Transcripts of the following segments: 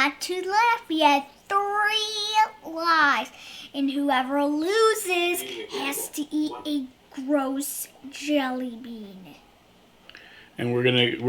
not to laugh. We had 3 lives, and whoever loses has to eat a gross jelly bean. And we're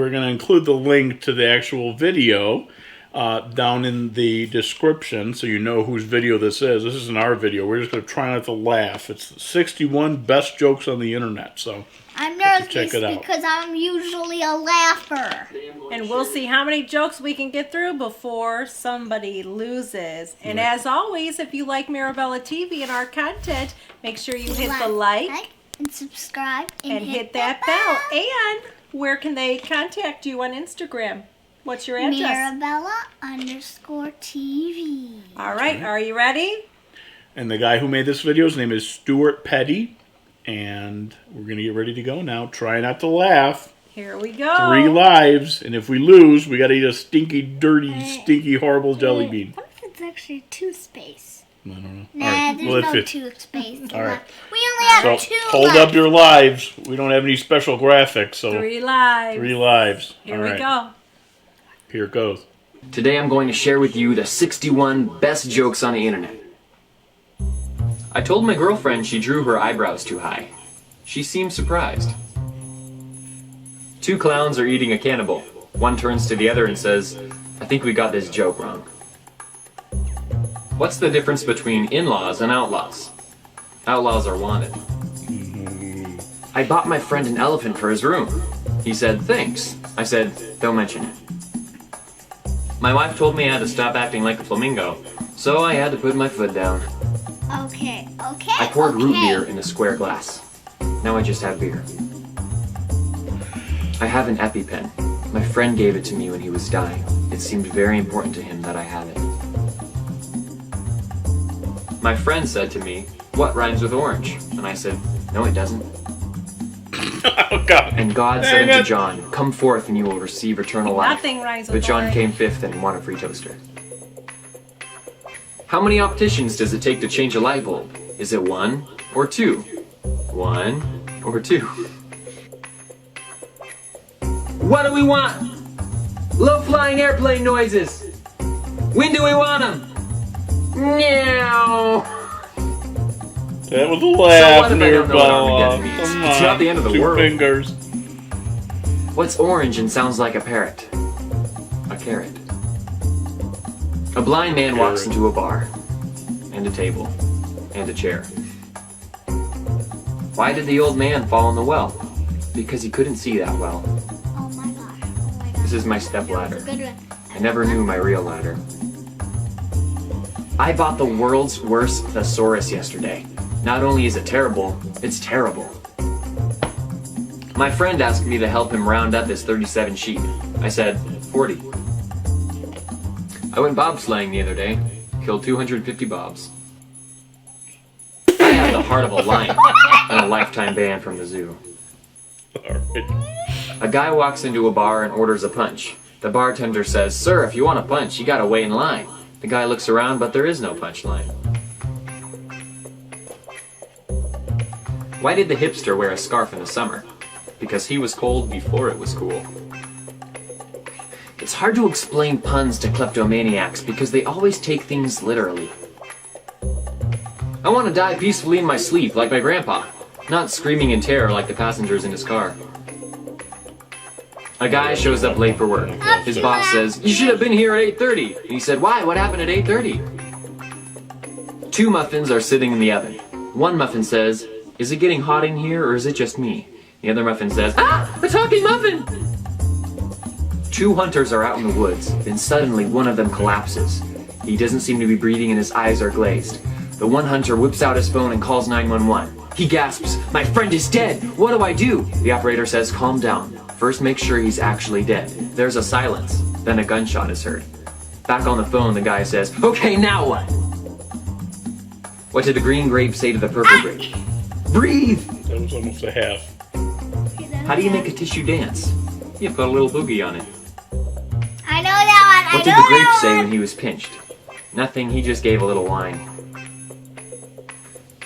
gonna include the link to the actual video down in the description, so you know whose video this is. This isn't our video. We're just gonna try not to laugh. It's 61 best jokes on the internet. So I'm nervous because I'm usually a laugher. And we'll see how many jokes we can get through before somebody loses. And as always, if you like Mirabella TV and our content, make sure you hit the like and subscribe and hit that bell. And where can they contact you on Instagram? What's your address? Mirabella_TV. All right, are you ready? And the guy who made this video, his name is Stuart Petty. And we're going to get ready to go now. Try not to laugh. Here we go. 3 lives. And if we lose, we got to eat a stinky, dirty, stinky, horrible jelly bean. What if it's actually a toothpaste? I don't know. Nah, right. there's no toothpaste. All right. We only have 2 hold left. up your lives. We don't have any special graphics. So 3 lives. 3 lives. Here we go. Here it goes. Today I'm going to share with you the 61 best jokes on the internet. I told my girlfriend she drew her eyebrows too high. She seemed surprised. 2 clowns are eating a cannibal. One turns to the other and says, "I think we got this joke wrong." What's the difference between in-laws and outlaws? Outlaws are wanted. I bought my friend an elephant for his room. He said, "Thanks." I said, "Don't mention it." My wife told me I had to stop acting like a flamingo, so I had to put my foot down. Okay. I poured root beer in a square glass. Now I just have beer. I have an EpiPen. My friend gave it to me when he was dying. It seemed very important to him that I have it. My friend said to me, "What rhymes with orange?" And I said, "No, it doesn't." Oh, God. And God said unto John, "Come forth and you will receive eternal life." Nothing rhymes with But John orange. came 5th and won a free toaster. How many opticians does it take to change a light bulb? Is it 1 or 2? 1 or 2? What do we want? Low-flying airplane noises. When do we want them? Meow. That was a laugh, So what if I don't know what Armageddon means? Come It's on, not the end of the 2 world. fingers. What's orange and sounds like a parrot? A carrot. A blind man walks into a bar, and a table, and a chair. Why did the old man fall in the well? Because he couldn't see that well. Oh my gosh. This is my step ladder. Good one. I never knew my real ladder. I bought the world's worst thesaurus yesterday. Not only is it terrible, it's terrible. My friend asked me to help him round up his 37 sheep. I said, 40. I went bobsleighing the other day. Killed 250 bobs. I have the heart of a lion and a lifetime ban from the zoo. A guy walks into a bar and orders a punch. The bartender says, "Sir, if you want a punch, you gotta wait in line." The guy looks around, but there is no punch line. Why did the hipster wear a scarf in the summer? Because he was cold before it was cool. It's hard to explain puns to kleptomaniacs because they always take things literally. I want to die peacefully in my sleep like my grandpa, not screaming in terror like the passengers in his car. A guy shows up late for work. His boss says, "You should have been here at 8:30. And he said, "Why? What happened at 8:30? 2 muffins are sitting in the oven. One muffin says, "Is it getting hot in here or is it just me?" The other muffin says, "Ah, a talking muffin!" 2 hunters are out in the woods. Then suddenly one of them collapses. He doesn't seem to be breathing and his eyes are glazed. The one hunter whips out his phone and calls 911. He gasps, "My friend is dead! What do I do?" The operator says, "Calm down. First make sure he's actually dead." There's a silence. Then a gunshot is heard. Back on the phone, the guy says, "Okay, now what?" What did the green grape say to the purple grape? Breathe! That was almost a half. How do you make a tissue dance? You put a little boogie on it. I know that one. What did the grape say when he was pinched? Nothing, he just gave a little whine.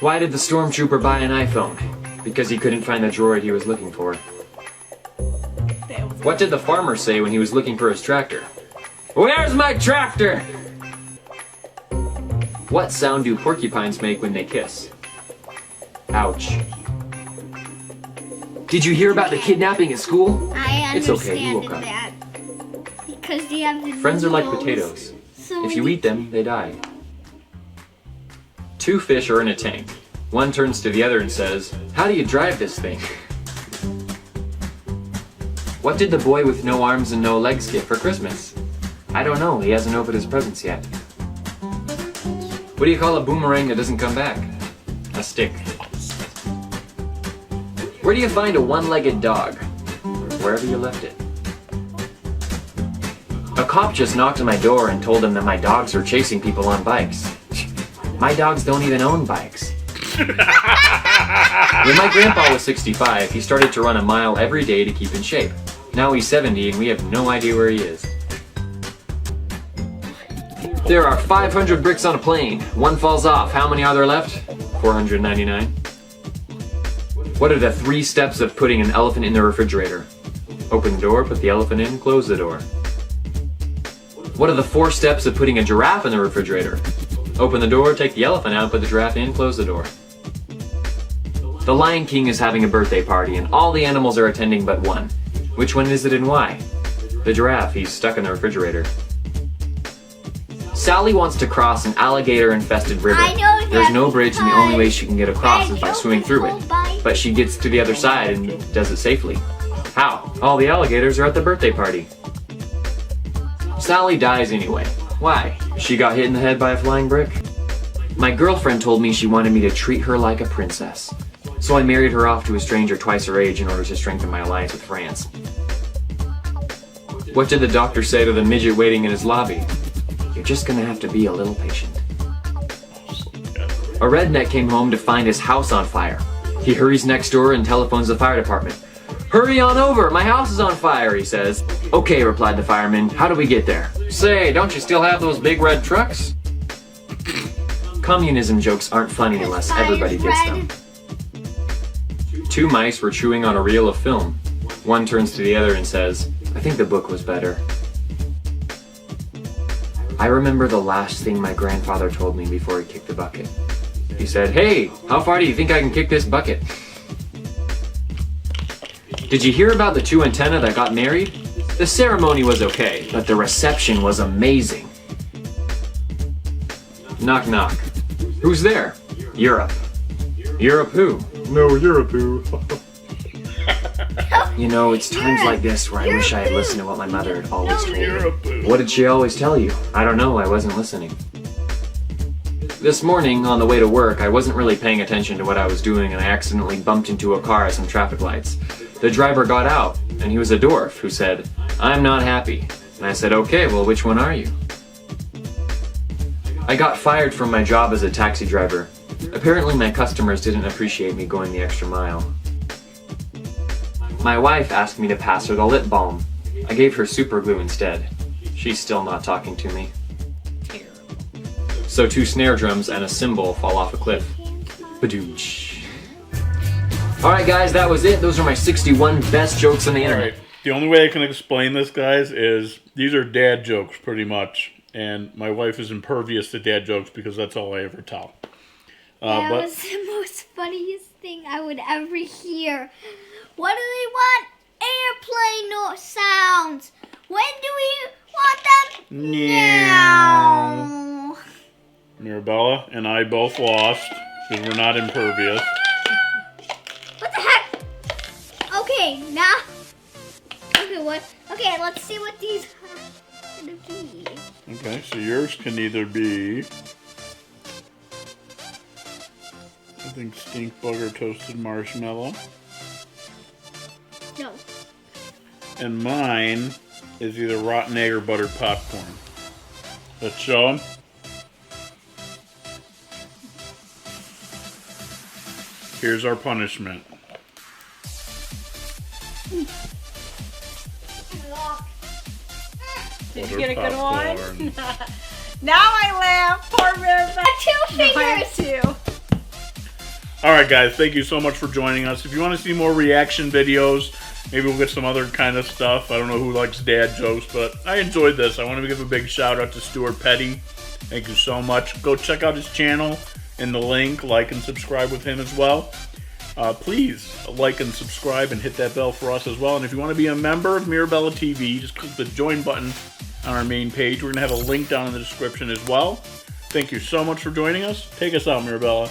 Why did the stormtrooper buy an iPhone? Because he couldn't find the droid he was looking for. What did the farmer say when he was looking for his tractor? Where's my tractor? What sound do porcupines make when they kiss? Ouch. Did you hear about the kidnapping at school? I It's okay, you understand woke up. that. Because they have the Friends are like noodles. potatoes. So If you eat them, they die. Two fish are in a tank. One turns to the other and says, "How do you drive this thing?" What did the boy with no arms and no legs get for Christmas? I don't know, he hasn't opened his presents yet. What do you call a boomerang that doesn't come back? A stick. Where do you find a one-legged dog? Wherever you left it. A cop just knocked on my door and told him that my dogs are chasing people on bikes. My dogs don't even own bikes. When my grandpa was 65, he started to run a mile every day to keep in shape. Now he's 70 and we have no idea where he is. There are 500 bricks on a plane. One falls off. How many are there left? 499. What are the 3 steps of putting an elephant in the refrigerator? Open the door, put the elephant in, close the door. What are the 4 steps of putting a giraffe in the refrigerator? Open the door, take the elephant out, put the giraffe in, close the door. The Lion King is having a birthday party and all the animals are attending but one. Which one is it and why? The giraffe, he's stuck in the refrigerator. Sally wants to cross an alligator-infested river. I know that There's no bridge and the only way because she can get across is by I swimming know through the it. whole But she gets to the other side and does it safely. How? All the alligators are at the birthday party. Sally dies anyway. Why? She got hit in the head by a flying brick? My girlfriend told me she wanted me to treat her like a princess. So I married her off to a stranger twice her age in order to strengthen my alliance with France. What did the doctor say to the midget waiting in his lobby? You're just gonna have to be a little patient. A redneck came home to find his house on fire. He hurries next door and telephones the fire department. "Hurry on over, my house is on fire," he says. "Okay," replied the fireman, "how do we get there?" "Say, don't you still have those big red trucks?" Communism jokes aren't funny unless everybody gets them. 2 mice were chewing on a reel of film. One turns to the other and says, "I think the book was better." I remember the last thing my grandfather told me before he kicked the bucket. He said, "Hey, how far do you think I can kick this bucket?" Did you hear about the 2 antennae that got married? The ceremony was okay, but the reception was amazing. Knock knock. Who's there? Europe. Europe who? No, Europe who. You know, it's times like this where I wish I had listened to what my mother had always told me. What did she always tell you? I don't know, I wasn't listening. This morning, on the way to work, I wasn't really paying attention to what I was doing and I accidentally bumped into a car at some traffic lights. The driver got out, and he was a dwarf who said, "I'm not happy." And I said, "Okay, well, which one are you?" I got fired from my job as a taxi driver. Apparently my customers didn't appreciate me going the extra mile. My wife asked me to pass her the lip balm. I gave her super glue instead. She's still not talking to me. So 2 snare drums and a cymbal fall off a cliff. Badooch. Alright guys, that was it. Those are my 61 best jokes on the internet. Alright, the only way I can explain this, guys, is these are dad jokes, pretty much. And my wife is impervious to dad jokes because that's all I ever tell. That was the most funniest thing I would ever hear. What do we want? Airplane sounds. When do we want them? Now. Mirabella and I both lost because we're not impervious. What the heck? Okay, now. Okay, what? Okay, let's see what these are gonna be. Okay, so yours can either be, I think, stink bug or toasted marshmallow. No. And mine is either rotten egg or buttered popcorn. Let's show them. Here's our punishment. Did you get a good one? Popcorn. Now I laugh. Poor Mirabella. 2 I have fingers. 2. Alright guys, thank you so much for joining us. If you want to see more reaction videos Maybe we'll get some other kind of stuff. I don't know who likes dad jokes, but I enjoyed this. I want to give a big shout out to Stuart Petty. Thank you so much. Go check out his channel in the link. Like and subscribe with him as well. Please like and subscribe and hit that bell for us as well. And if you want to be a member of Mirabella TV, just click the join button on our main page. We're going to have a link down in the description as well. Thank you so much for joining us. Take us out, Mirabella.